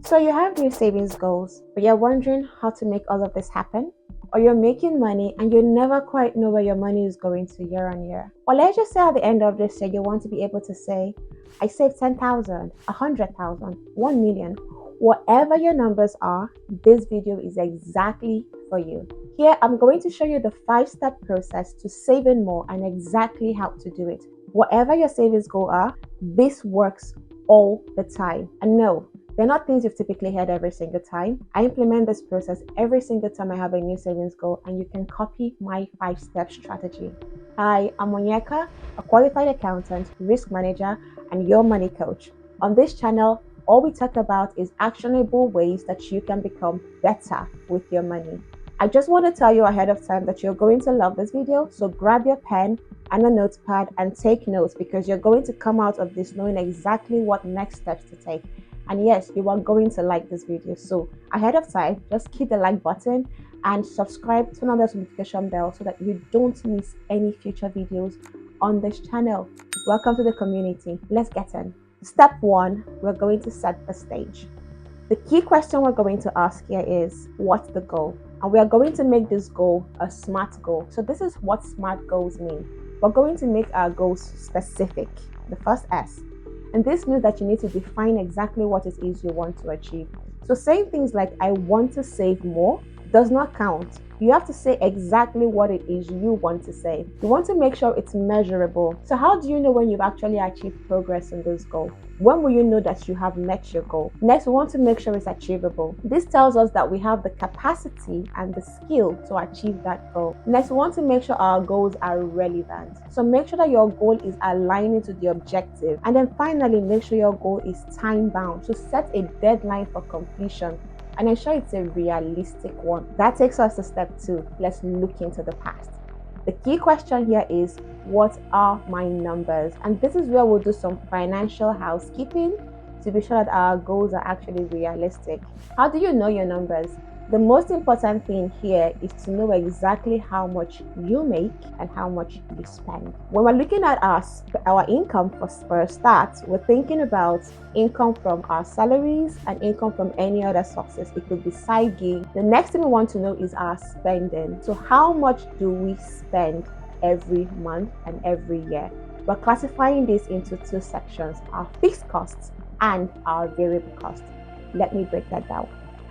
So you have new savings goals, but you're wondering how to make all of this happen? Or you're making money and you never quite know where your money is going to year on year? Or let's just say at the end of this year, you want to be able to say, I saved 10,000, 100,000, 1 million. Whatever your numbers are, this video is exactly for you. Here, I'm going to show you the 5-step process to saving more and exactly how to do it. Whatever your savings goals are, this works all the time. And no, they're not things you've typically heard every single time. I implement this process every single time I have a new savings goal, and you can copy my 5-step strategy. Hi, I'm Onyeka, a qualified accountant, risk manager, and your money coach. On this channel, all we talk about is actionable ways that you can become better with your money. I just want to tell you ahead of time that you're going to love this video, so grab your pen and a notepad and take notes, because you're going to come out of this knowing exactly what next steps to take. And yes, you are going to like this video. So ahead of time, just hit the like button and subscribe, turn on the notification bell so that you don't miss any future videos on this channel. Welcome to the community. Let's get in. Step 1, we're going to set the stage. The key question we're going to ask here is, what's the goal? And we are going to make this goal a SMART goal. So this is what SMART goals mean. We're going to make our goals specific, the first S. And this means that you need to define exactly what it is you want to achieve. So saying things like, I want to save more, does not count. You have to say exactly what it is you want to save. You want to make sure it's measurable. So how do you know when you've actually achieved progress in this goal? When will you know that you have met your goal? Next, we want to make sure it's achievable. This tells us that we have the capacity and the skill to achieve that goal. Next, we want to make sure our goals are relevant. So make sure that your goal is aligning to the objective. And then finally, make sure your goal is time bound. So set a deadline for completion and ensure it's a realistic one. That takes us to step 2. Let's look into the past. The key question here is, what are my numbers? And this is where we'll do some financial housekeeping to be sure that our goals are actually realistic. How do you know your numbers? The most important thing here is to know exactly how much you make and how much you spend. When we're looking at our income for a start, we're thinking about income from our salaries and income from any other sources. It could be side gig. The next thing we want to know is our spending. So how much do we spend every month and every year? We're classifying this into 2 sections, our fixed costs and our variable costs. Let me break that down.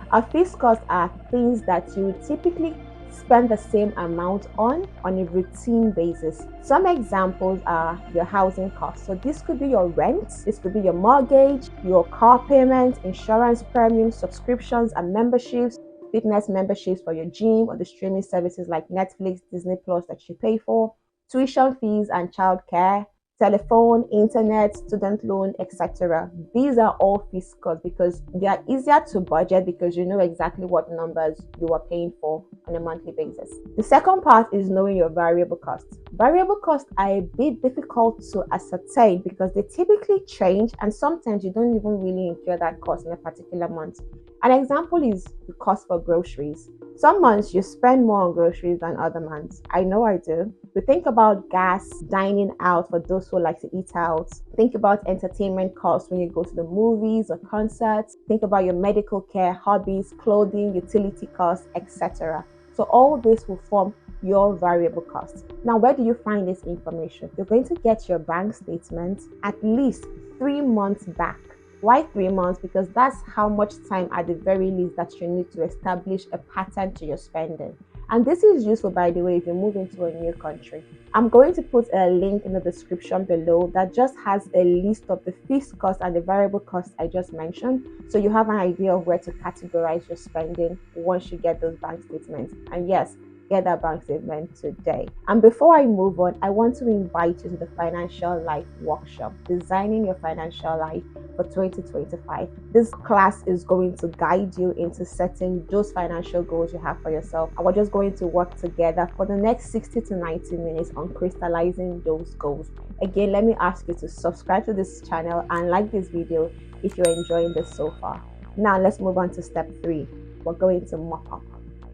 Our fixed costs are things that you typically spend the same amount on a routine basis. Some examples are your housing costs. So this could be your rent, this could be your mortgage, your car payment, insurance premiums, subscriptions and memberships, fitness memberships for your gym, or the streaming services like Netflix, Disney Plus that you pay for, tuition fees and childcare, telephone, internet, student loan, etc. These are all fixed costs because they are easier to budget because you know exactly what numbers you are paying for on a monthly basis. The second part is knowing your variable costs. Variable costs are a bit difficult to ascertain because they typically change, and sometimes you don't even really incur that cost in a particular month. An example is the cost for groceries. Some months you spend more on groceries than other months. I know I do. We think about gas, dining out for those who like to eat out. Think about entertainment costs when you go to the movies or concerts. Think about your medical care, hobbies, clothing, utility costs, etc. So all this will form your variable costs. Now, where do you find this information? You're going to get your bank statement at least 3 months back. Why 3 months? Because that's how much time at the very least that you need to establish a pattern to your spending. And this is useful, by the way, if you move into a new country. I'm going to put a link in the description below that just has a list of the fixed costs and the variable costs I just mentioned, so you have an idea of where to categorize your spending once you get those bank statements. And yes, get that bank statement today. And before I move on, I want to invite you to the Financial Life Workshop, Designing Your Financial Life for 2025. This class is going to guide you into setting those financial goals you have for yourself. And we're just going to work together for the next 60 to 90 minutes on crystallizing those goals. Again, let me ask you to subscribe to this channel and like this video if you're enjoying this so far. Now let's move on to step 3. We're going to mop up.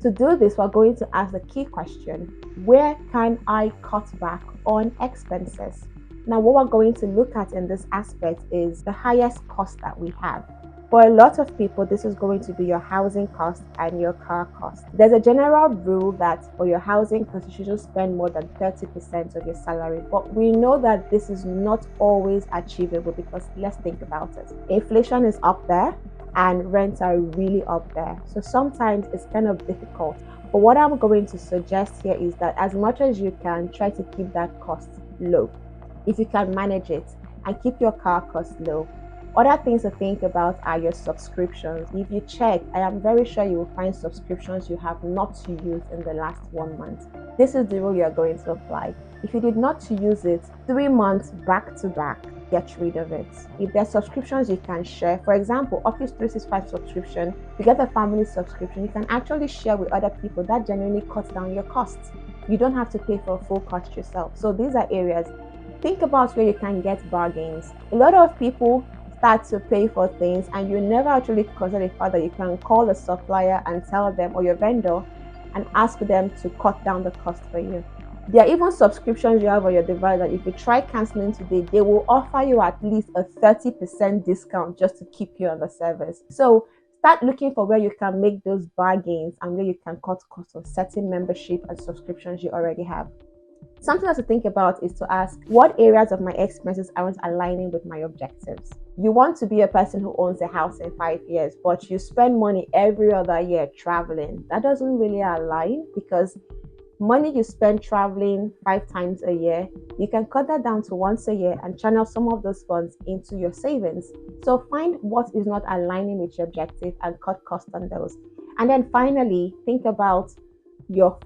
To do this, we're going to ask the key question, where can I cut back on expenses? Now, what we're going to look at in this aspect is the highest cost that we have. For a lot of people, this is going to be your housing cost and your car cost. There's a general rule that for your housing cost, you shouldn't spend more than 30% of your salary. But we know that this is not always achievable because let's think about it. Inflation is up there and rents are really up there. So sometimes it's kind of difficult. But what I'm going to suggest here is that as much as you can, try to keep that cost low. If you can manage it and keep your car cost low. Other things to think about are your subscriptions. If you check, I am very sure you will find subscriptions you have not used in the last 1 month. This is the rule you are going to apply. If you did not use it 3 months back to back, get rid of it. If there are subscriptions you can share, for example, Office 365 subscription, you get a family subscription, you can actually share with other people. That genuinely cuts down your costs. You don't have to pay for a full cost yourself. So these are areas. Think about where you can get bargains. A lot of people start to pay for things and you never actually consider the fact that you can call the supplier and tell them, or your vendor, and ask them to cut down the cost for you. There are even subscriptions you have on your device that if you try canceling today, they will offer you at least a 30% discount just to keep you on the service. So start looking for where you can make those bargains and where you can cut costs on certain membership and subscriptions you already have. Something else to think about is to ask, what areas of my expenses aren't aligning with my objectives? You want to be a person who owns a house in 5 years, but you spend money every other year traveling. That doesn't really align, because money you spend traveling 5 times a year, you can cut that down to once a year and channel some of those funds into your savings. So find what is not aligning with your objective and cut costs on those. And then finally, think about your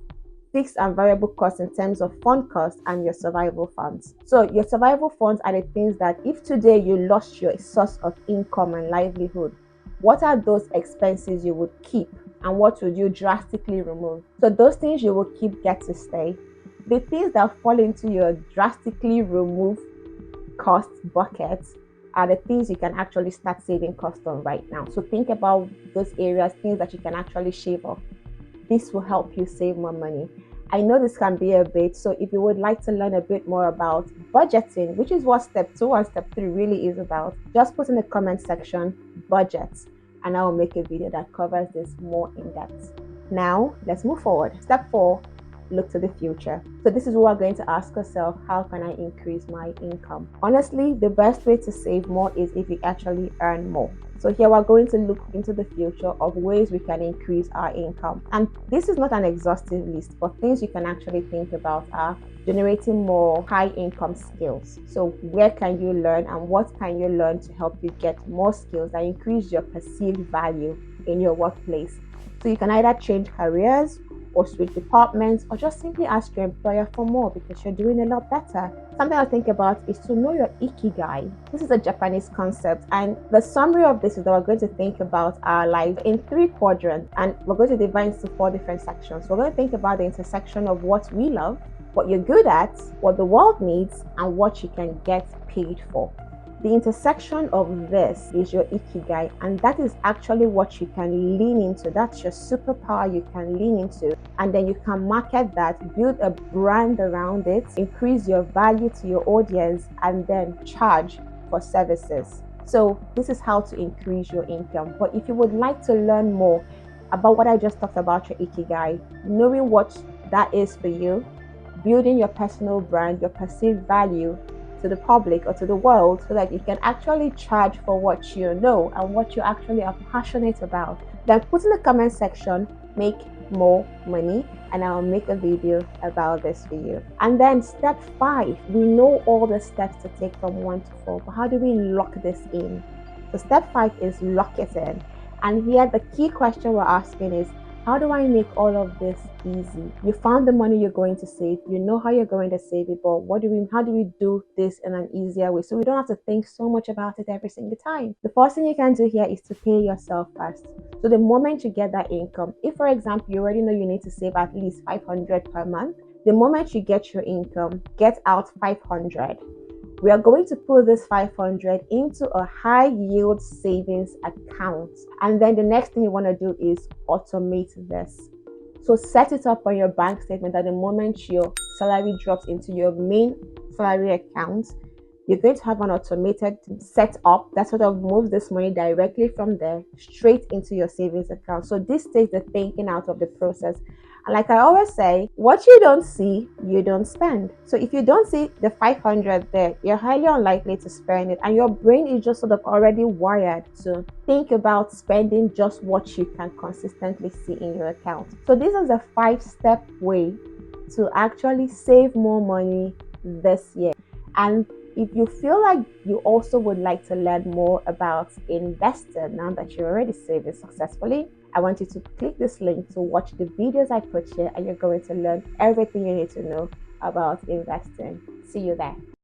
fixed and variable costs in terms of fund costs and your survival funds. So your survival funds are the things that if today you lost your source of income and livelihood, what are those expenses you would keep and what would you drastically remove? So those things you will keep get to stay. The things that fall into your drastically remove cost buckets are the things you can actually start saving cost on right now. So think about those areas, things that you can actually shave off. This will help you save more money. I know this can be a bit, so if you would like to learn a bit more about budgeting, which is what step 2 and step 3 really is about, just put in the comment section budgets and I will make a video that covers this more in depth. Now let's move forward. Step 4, look to the future. So this is what we're going to ask ourselves: how can I increase my income? Honestly, the best way to save more is if you actually earn more. So here we're going to look into the future of ways we can increase our income. And this is not an exhaustive list, but things you can actually think about are generating more high income skills. So where can you learn and what can you learn to help you get more skills that increase your perceived value in your workplace? So you can either change careers or switch departments, or just simply ask your employer for more because you're doing a lot better. Something I think about is to know your ikigai. This is a Japanese concept, and the summary of this is that we're going to think about our life in 3 quadrants, and we're going to divide into 4 different sections. So we're going to think about the intersection of what we love, what you're good at, what the world needs, and what you can get paid for. The intersection of this is your ikigai, and that is actually what you can lean into. That's your superpower you can lean into, and then you can market that, build a brand around it, increase your value to your audience, and then charge for services. So this is how to increase your income. But if you would like to learn more about what I just talked about, your ikigai, knowing what that is for you, building your personal brand, your perceived value to the public or to the world, so that you can actually charge for what you know and what you actually are passionate about, then put in the comment section, make more money, and I'll make a video about this for you. And then step 5, we know all the steps to take from 1 to 4, but how do we lock this in? So step 5 is lock it in. And here the key question we're asking is, how do I make all of this easy? You found the money you're going to save. You know how you're going to save it, but how do we do this in an easier way so we don't have to think so much about it every single time? The first thing you can do here is to pay yourself first. So the moment you get that income, if for example, you already know you need to save at least 500 per month, the moment you get your income, get out 500. We are going to put this 500 into a high yield savings account. And then the next thing you want to do is automate this. So set it up on your bank statement that the moment your salary drops into your main salary account, You're going to have an automated setup that sort of moves this money directly from there straight into your savings account. So this takes the thinking out of the process. And like I always say, what you don't see, you don't spend. So if you don't see the 500 there, you're highly unlikely to spend it. And your brain is just sort of already wired to think about spending just what you can consistently see in your account. So this is a 5-step way to actually save more money this year. And if you feel like you also would like to learn more about investing now that you're already saving successfully, I want you to click this link to watch the videos I put here, and you're going to learn everything you need to know about investing. See you there.